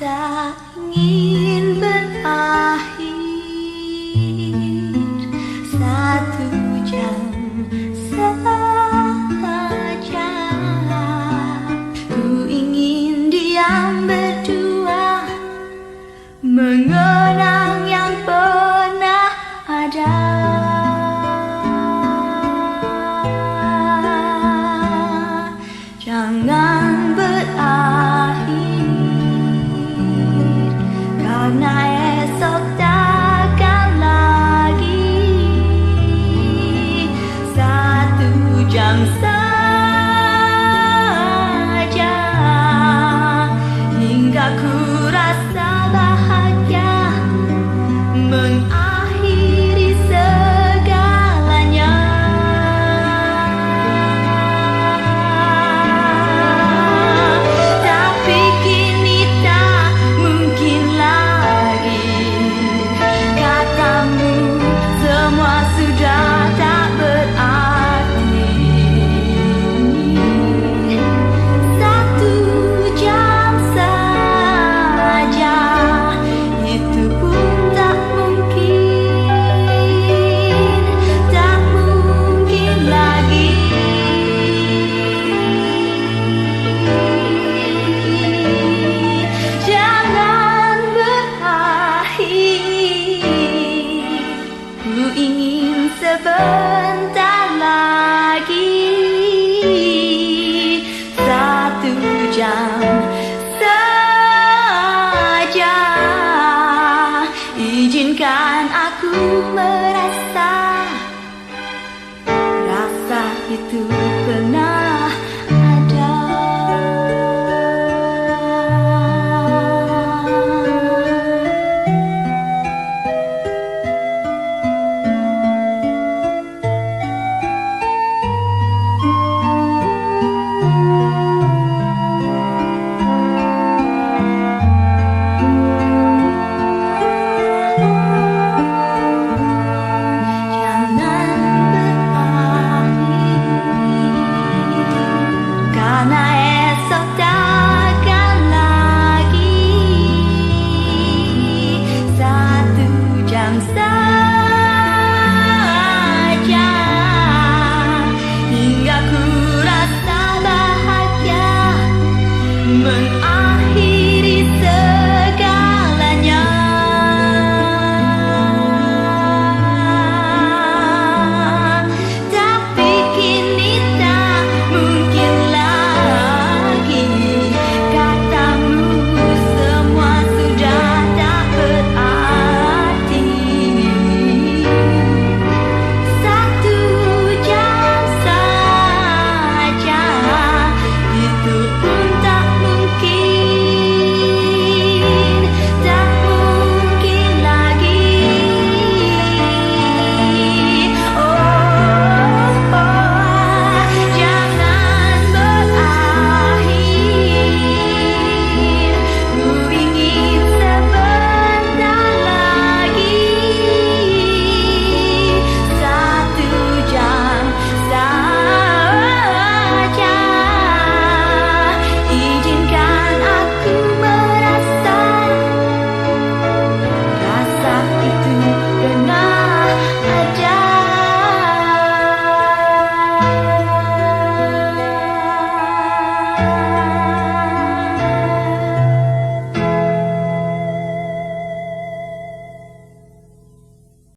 tak ingin berakhir. 1 jam saja. Ku ingin diam berdua, mengenang yang pernah ada. Jangan berakhir, karena esok takkan lagi. 1 jam saja, hingga ku rasa bahagia mengakhiri segalanya. Tapi kini tak mungkin lagi, katamu semua sudah tak berarti. 1 jam saja, itu pun tak mungkin lagi. Jangan berakhir, ku ingin sebentar lagi. 1 jam saja, izinkan aku merasa rasa itu pernah ada. Karena esok takkan lagi. 1 jam saja, hingga ku rasa bahagia